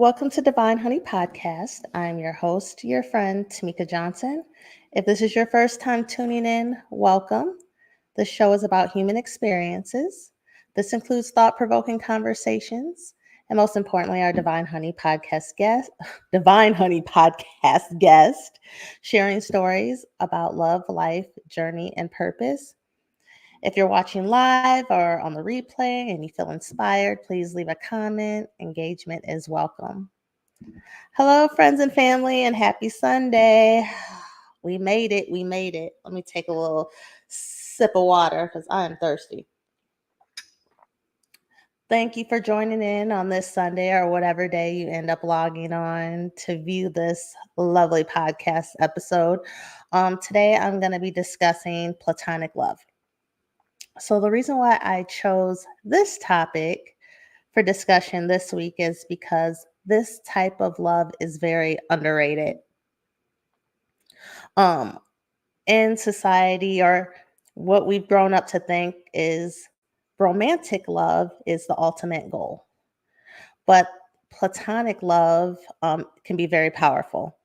Welcome to Divine Honey Podcast. I'm your host, your friend, Tamika Johnson. If this is your first time tuning in, welcome. The show is about human experiences. This includes thought-provoking conversations, and most importantly, our Divine Honey Podcast guest, sharing stories about love, life, journey, and purpose. If you're watching live or on the replay and you feel inspired, please leave a comment. Engagement is welcome. Hello, friends and family, and happy Sunday. We made it. We made it. Let me take a little sip of water because I am thirsty. Thank you for joining in on this Sunday or whatever day you end up logging on to view this lovely podcast episode. Today, I'm going to be discussing platonic love. So the reason why I chose this topic for discussion this week is because this type of love is very underrated. In society, or what we've grown up to think is romantic love is the ultimate goal. But platonic love can be very powerful.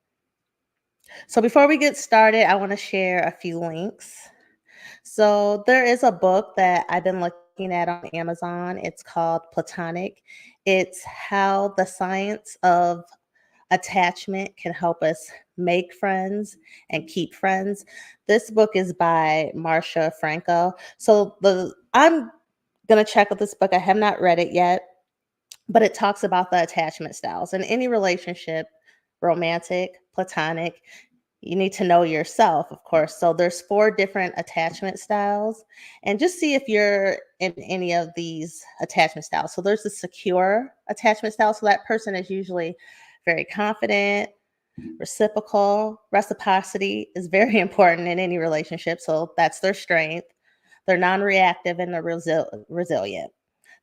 So before we get started, I want to share a few links. So there is a book that I've been looking at on Amazon. It's called Platonic. It's how the science of attachment can help us make friends and keep friends. This book is by Marcia Franco. So I'm going to check out this book. I have not read it yet, but it talks about the attachment styles. In any relationship, romantic, platonic, you need to know yourself, of course. So there's 4 different attachment styles, and just see if you're in any of these attachment styles. So there's the secure attachment style. So that person is usually very confident, reciprocal. Reciprocity is very important in any relationship. So that's their strength. They're non-reactive and they're resilient.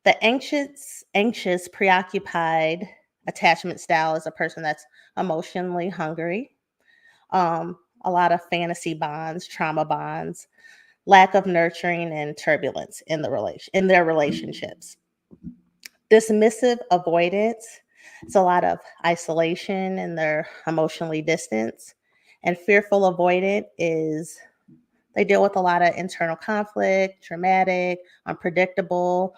The anxious, preoccupied attachment style is a person that's emotionally hungry. A lot of fantasy bonds, trauma bonds, lack of nurturing, and turbulence in their relationships. Dismissive avoidance. It's a lot of isolation and they're emotionally distant. And fearful avoidant is they deal with a lot of internal conflict, traumatic, unpredictable.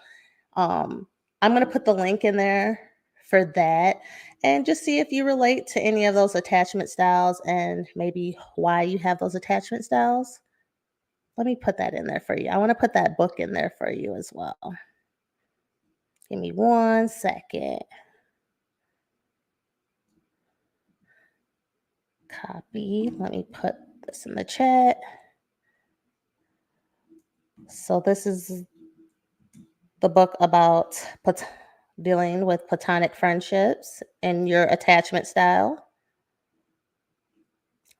I'm going to put the link in there for that and just see if you relate to any of those attachment styles and maybe why you have those attachment styles. Let me put that in there for you. I want to put that book in there for you as well. Give me 1 second. Copy. Let me put this in the chat. So this is the book about dealing with platonic friendships and your attachment style.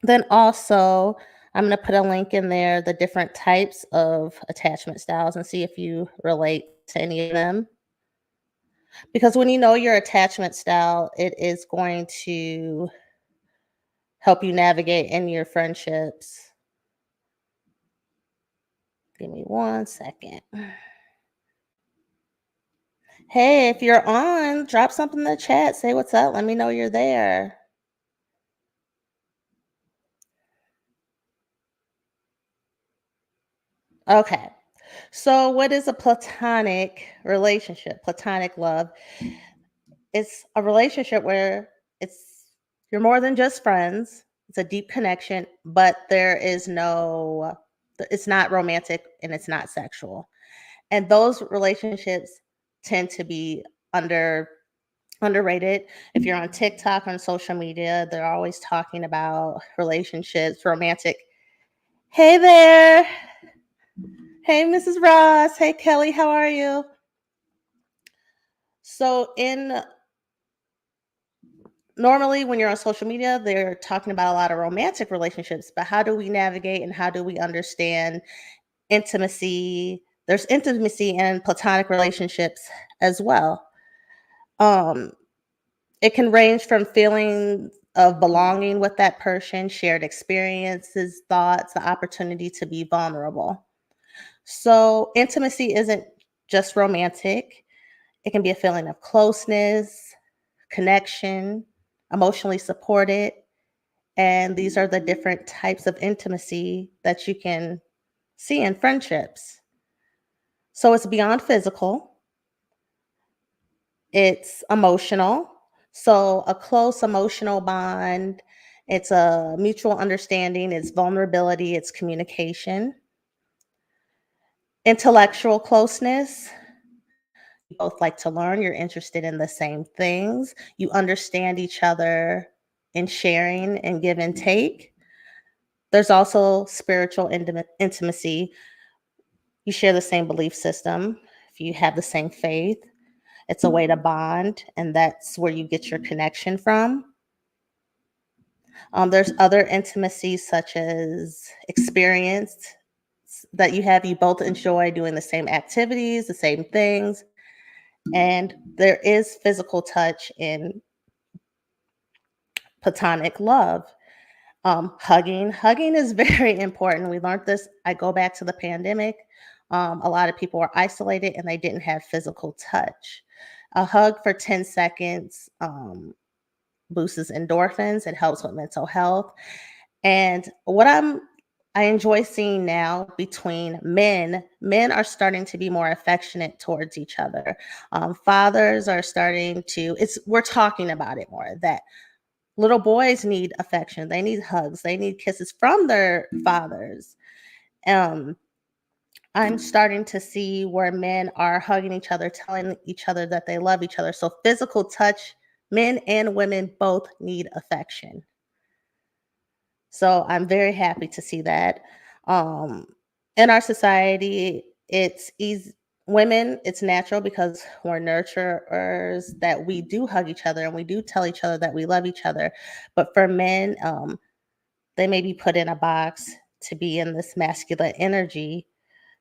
Then also, I'm going to put a link in there, the different types of attachment styles, and see if you relate to any of them. Because when you know your attachment style, it is going to help you navigate in your friendships. Give me 1 second. Hey, if you're on, drop something in the chat. Say what's up. Let me know you're there. Okay. So what is a platonic relationship? Platonic love. It's a relationship where you're more than just friends. It's a deep connection, but it's not romantic and it's not sexual. And those relationships tend to be underrated. If you're on TikTok, on social media, they're always talking about relationships, romantic. Hey there. Hey, Mrs. Ross. Hey, Kelly. How are you? So normally when you're on social media, they're talking about a lot of romantic relationships, but how do we navigate and how do we understand intimacy? There's intimacy in platonic relationships as well. It can range from feeling of belonging with that person, shared experiences, thoughts, the opportunity to be vulnerable. So intimacy isn't just romantic. It can be a feeling of closeness, connection, emotionally supported. And these are the different types of intimacy that you can see in friendships. So it's beyond physical, it's emotional. So a close emotional bond, it's a mutual understanding, it's vulnerability, it's communication. Intellectual closeness, you both like to learn, you're interested in the same things, you understand each other in sharing and give and take. There's also spiritual intimacy. You share the same belief system, if you have the same faith, it's a way to bond, and that's where you get your connection from. There's other intimacies such as experience that you have. You both enjoy doing the same activities, the same things, and there is physical touch in platonic love. Hugging is very important. We learned this. I go back to the pandemic. A lot of people were isolated and they didn't have physical touch. A hug for 10 seconds boosts endorphins. It helps with mental health. And I enjoy seeing now between men are starting to be more affectionate towards each other. Fathers are starting to. It's We're talking about it more, that little boys need affection, they need hugs, they need kisses from their fathers. Um, I'm starting to see where men are hugging each other, telling each other that they love each other. So physical touch, men and women both need affection. So I'm very happy to see that. Um, in our society, it's easy. Women, it's natural because we're nurturers that we do hug each other and we do tell each other that we love each other. But for men, they may be put in a box to be in this masculine energy,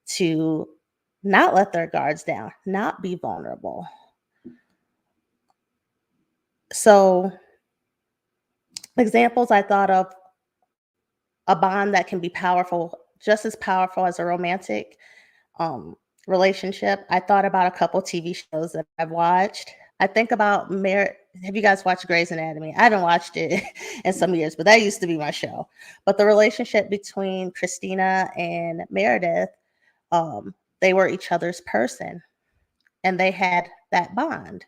to not let their guards down, not be vulnerable. So, examples I thought of, a bond that can be powerful, just as powerful as a romantic um, relationship. I thought about a couple TV shows that I've watched. I think about Have you guys watched Grey's Anatomy? I haven't watched it in some years, but that used to be my show. But the relationship between Christina and Meredith, um, they were each other's person, and they had that bond.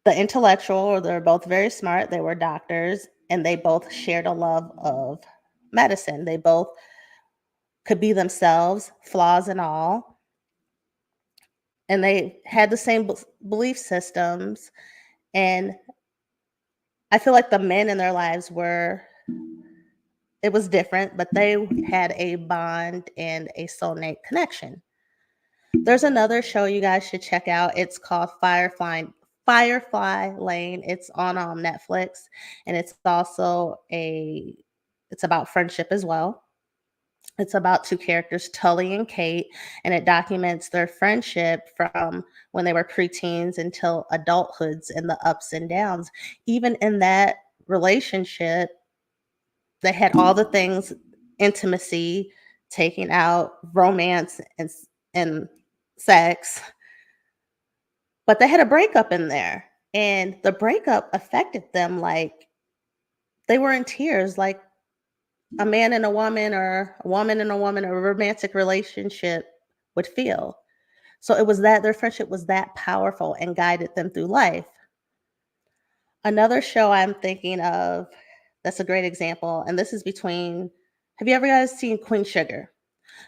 The intellectual, they're both very smart. They were doctors, and they both shared a love of medicine. They both could be themselves, flaws and all, and they had the same belief systems. And I feel like the men in their lives were, it was different, but they had a bond and a soulmate connection. There's another show you guys should check out. It's called Firefly Lane. It's on Netflix, and it's about friendship as well. It's about two characters, Tully and Kate, and it documents their friendship from when they were preteens until adulthoods and the ups and downs. Even in that relationship, they had all the things, intimacy, taking out romance and sex, but they had a breakup in there. And the breakup affected them like they were in tears, like a man and a woman, or a woman and a woman, or a romantic relationship would feel. So it was that their friendship was that powerful and guided them through life. Another show I'm thinking of that's a great example, and this is between, have you ever guys seen Queen Sugar?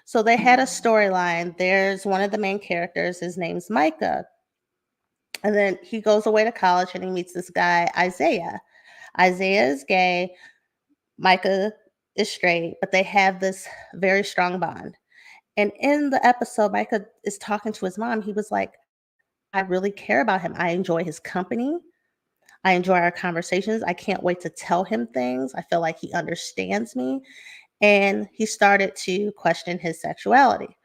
So they had a storyline. There's one of the main characters, his name's Micah. And then he goes away to college and he meets this guy, Isaiah. Isaiah is gay, Micah is straight, but they have this very strong bond. And in the episode, Micah is talking to his mom. He was like, I really care about him. I enjoy his company. I enjoy our conversations. I can't wait to tell him things. I feel like he understands me. And he started to question his sexuality.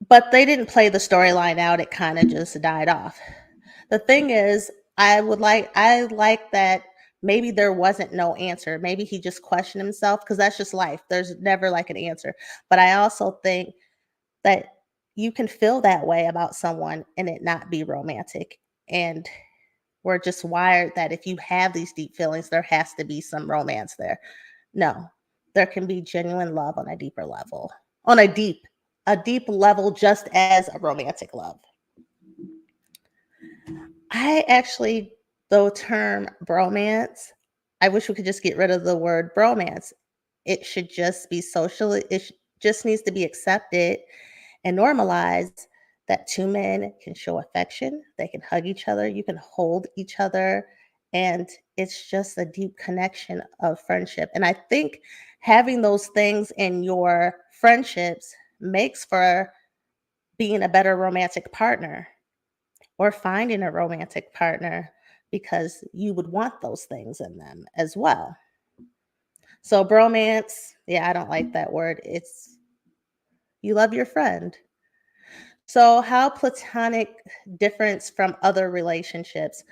But they didn't play the storyline out. It kind of just died off. The thing is, I like that maybe there wasn't no answer. Maybe he just questioned himself, because that's just life. There's never like an answer. But I also think that you can feel that way about someone and it not be romantic. And we're just wired that if you have these deep feelings, there has to be some romance there. No, there can be genuine love on a deeper level, on a deep level, just as a romantic love. I actually, the term bromance, I wish we could just get rid of the word bromance. It should just be socially, just needs to be accepted and normalized that two men can show affection, they can hug each other, you can hold each other, and it's just a deep connection of friendship. And I think having those things in your friendships makes for being a better romantic partner or finding a romantic partner because you would want those things in them as well. So bromance, yeah, I don't like that word. It's you love your friend. So how platonic difference from other relationships?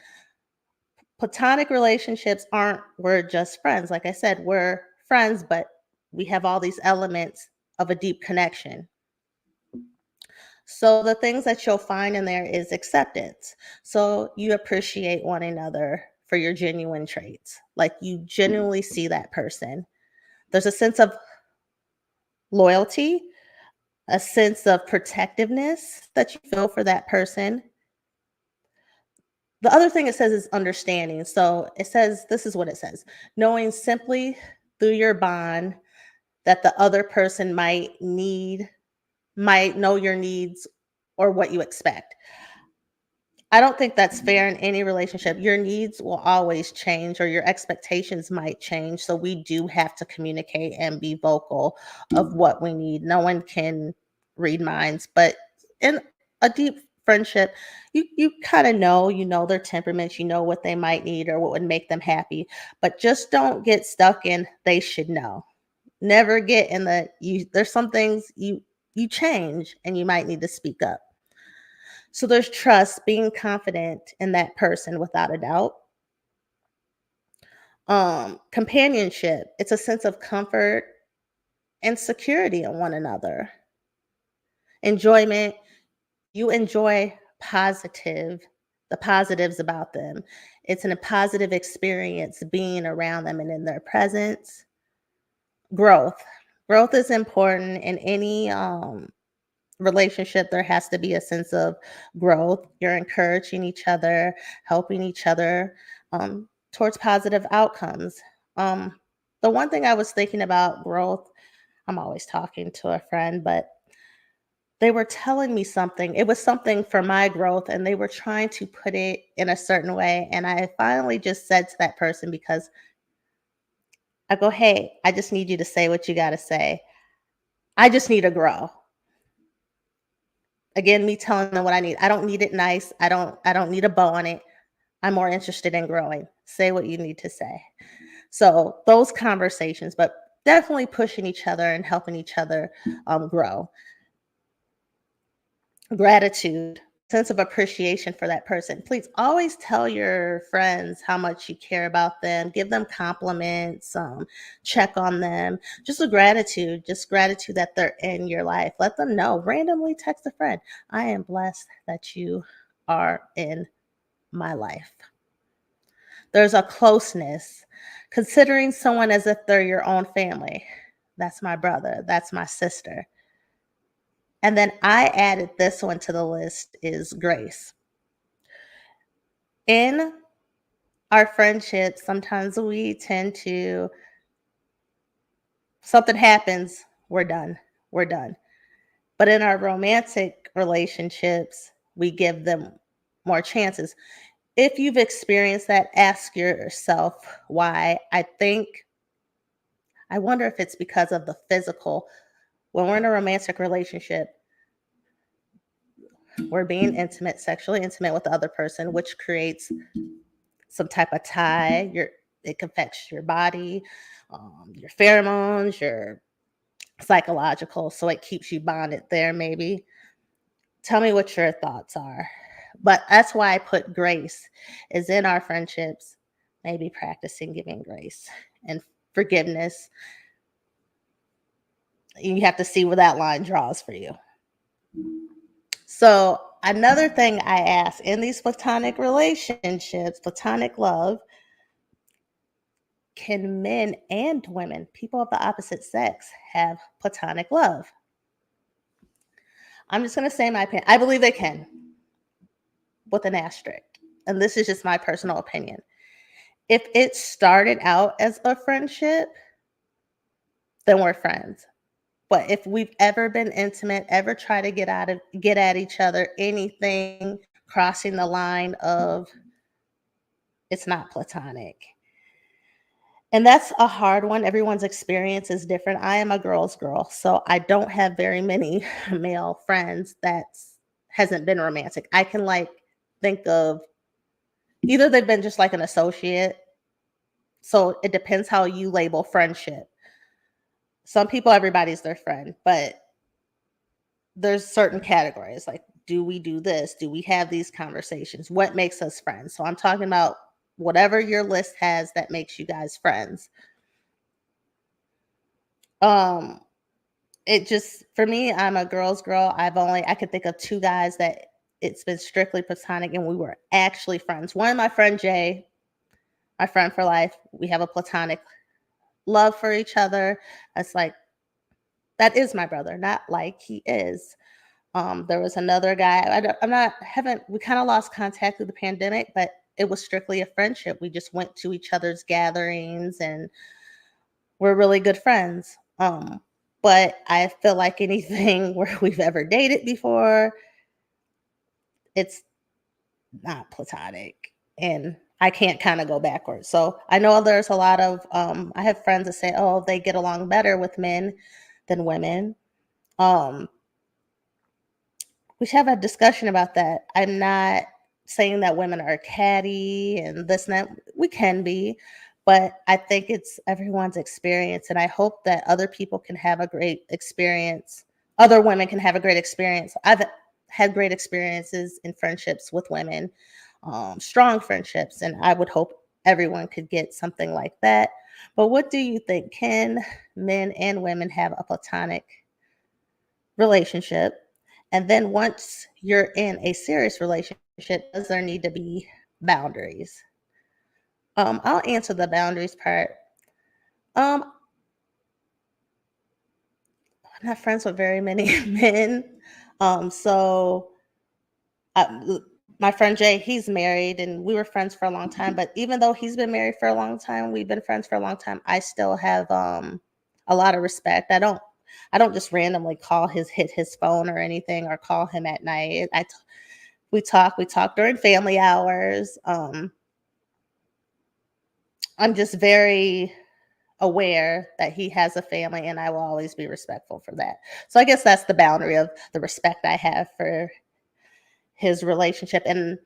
Platonic relationships aren't we're just friends. Like I said, we're friends, but we have all these elements of a deep connection. So the things that you'll find in there is acceptance. So you appreciate one another for your genuine traits. Like you genuinely see that person. There's a sense of loyalty, a sense of protectiveness that you feel for that person. The other thing it says is understanding. So it says, this is what it says: knowing simply through your bond that the other person might know your needs or what you expect. I don't think that's fair in any relationship. Your needs will always change or your expectations might change. So we do have to communicate and be vocal of what we need. No one can read minds, but in a deep friendship, you kind of know, you know their temperaments, you know what they might need or what would make them happy, but just don't get stuck in they should know. Never get in the you there's some things you change and you might need to speak up. So there's trust, being confident in that person without a doubt. Companionship, it's a sense of comfort and security in one another. Enjoyment, you enjoy the positives about them. It's a positive experience being around them and in their presence. Growth. Growth is important in any relationship. There has to be a sense of growth. You're encouraging each other, helping each other towards positive outcomes. um, the one thing I was thinking about growth, I'm always talking to a friend, but they were telling me something. It was something for my growth and they were trying to put it in a certain way, and I finally just said to that person, because I go, hey, I just need you to say what you got to say. I just need to grow. Again, me telling them what I need. I don't need it nice. I don't need a bow on it. I'm more interested in growing. Say what you need to say. So those conversations, but definitely pushing each other and helping each other grow. Gratitude, sense of appreciation for that person. Please always tell your friends how much you care about them. Give them compliments. Check on them. Just gratitude that they're in your life. Let them know. Randomly text a friend. I am blessed that you are in my life. There's a closeness, considering someone as if they're your own family. That's my brother. That's my sister. And then I added this one to the list is grace. In our friendships, sometimes we tend to, something happens, we're done. We're done. But in our romantic relationships, we give them more chances. If you've experienced that, ask yourself why. I wonder if it's because of the physical. When we're in a romantic relationship, we're being intimate, sexually intimate with the other person, which creates some type of tie. It affects your body, your pheromones, your psychological. So it keeps you bonded there. Maybe tell me what your thoughts are. But that's why I put grace is in our friendships. Maybe practicing giving grace and forgiveness. You have to see where that line draws for you. So, another thing I ask in these platonic relationships, platonic love, can men and women, people of the opposite sex, have platonic love? I'm just going to say my opinion. I believe they can, with an asterisk. And this is just my personal opinion. If it started out as a friendship, then we're friends. But if we've ever been intimate, ever try to get at each other, anything crossing the line of it's not platonic. And that's a hard one. Everyone's experience is different. I am a girl's girl, so I don't have very many male friends that hasn't been romantic. I can like think of either they've been just like an associate. So it depends how you label friendship. Some people, everybody's their friend, but there's certain categories like, do we do this? Do we have these conversations? What makes us friends? So I'm talking about whatever your list has that makes you guys friends. Um, it just for me, I'm a girl's girl. I could think of two guys that it's been strictly platonic and we were actually friends. One, my friend Jay, my friend for life. We have a platonic love for each other. It's like that is my brother, not like he is. There was another guy. I'm not haven't we kind of lost contact through the pandemic, but it was strictly a friendship. We just went to each other's gatherings and we're really good friends. But I feel like anything where we've ever dated before, it's not platonic. And I can't kind of go backwards. So I know there's a lot of I have friends that say, oh, they get along better with men than women. Um, we should have a discussion about that. I'm not saying that women are catty and this and that. We can be, but I think it's everyone's experience. And I hope that other people can have a great experience. Other women can have a great experience. I've had great experiences in friendships with women, strong friendships. And I would hope everyone could get something like that. But what do you think? Can men and women have a platonic relationship? And then once you're in a serious relationship, does there need to be boundaries? I'll answer the boundaries part. I'm not friends with very many men. So my friend Jay, he's married and we were friends for a long time. But even though he's been married for a long time, we've been friends for a long time. I still have a lot of respect. I don't just randomly hit his phone or anything or call him at night. We talk during family hours. I'm just very aware that he has a family and I will always be respectful for that. So I guess that's the boundary of the respect I have for his relationship. And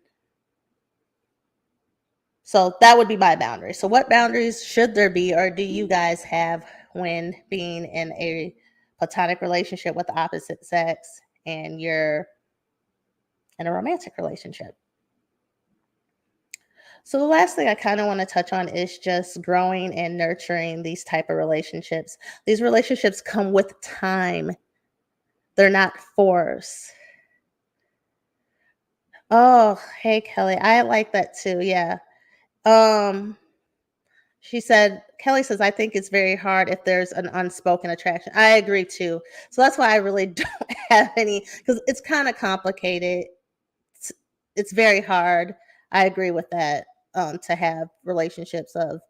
so that would be my boundary. So what boundaries should there be or do you guys have when being in a platonic relationship with the opposite sex and you're in a romantic relationship? So the last thing I kind of want to touch on is just growing and nurturing these type of relationships. These relationships come with time. They're not force. Oh, hey Kelly. I like that too. Yeah. Um she said Kelly says I think it's very hard if there's an unspoken attraction. I agree too. So that's why I really don't have any cuz it's kind of complicated. It's, it's very hard. I agree with that to have relationships of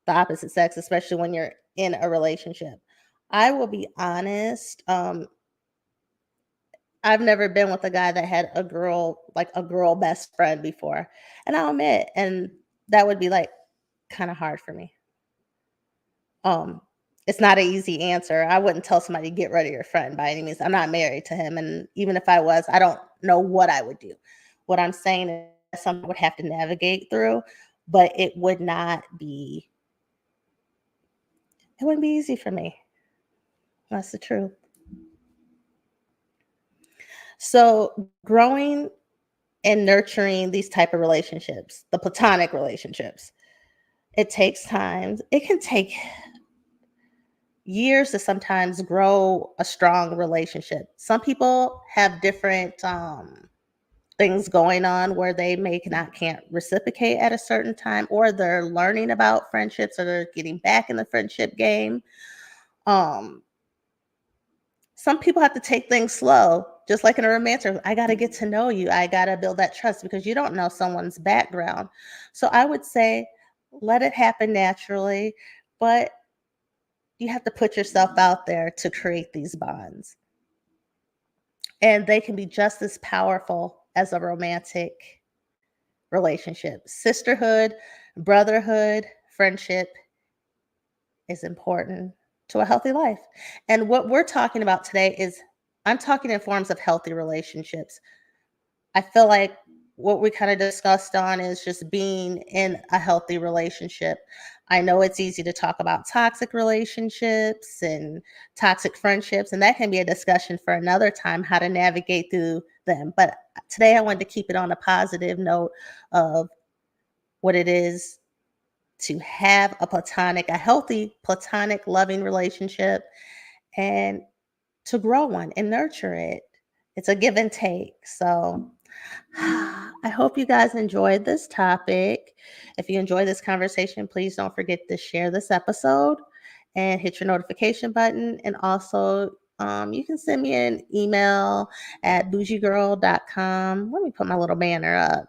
the opposite sex, especially when you're in a relationship. I will be honest, I've never been with a guy that had a girl best friend before. And I'll admit, and that would be like kind of hard for me. Um, it's not an easy answer. I wouldn't tell somebody get rid of your friend by any means. I'm not married to him. And even if I was, I don't know what I would do. What I'm saying is something I would have to navigate through, but it wouldn't be easy for me. That's the truth. So growing and nurturing these type of relationships, the platonic relationships, it takes time. It can take years to sometimes grow a strong relationship. Some people have different things going on where they may not can't reciprocate at a certain time, or they're learning about friendships, or they're getting back in the friendship game. Um, some people have to take things slow, just like in a romantic. I got to get to know you. I got to build that trust because you don't know someone's background. So I would say let it happen naturally, but you have to put yourself out there to create these bonds. And they can be just as powerful as a romantic relationship. Sisterhood, brotherhood, friendship is important to a healthy life. And what we're talking about today is I'm talking in forms of healthy relationships. I feel like what we kind of discussed on is just being in a healthy relationship. I know it's easy to talk about toxic relationships and toxic friendships, and that can be a discussion for another time, how to navigate through them. But today I wanted to keep it on a positive note of what it is to have a healthy platonic loving relationship, and to grow one and nurture it. It's a give and take. So I hope you guys enjoyed this topic. If you enjoyed this conversation, please don't forget to share this episode and hit your notification button. And also, you can send me an email at bougiegirl.com. Let me put my little banner up.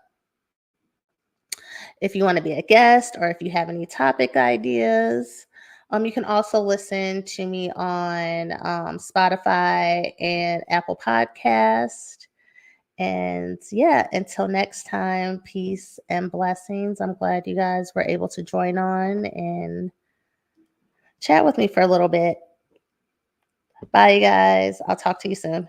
If you want to be a guest, or if you have any topic ideas. You can also listen to me on Spotify and Apple Podcast. And yeah, until next time, peace and blessings. I'm glad you guys were able to join on and chat with me for a little bit. Bye, you guys. I'll talk to you soon.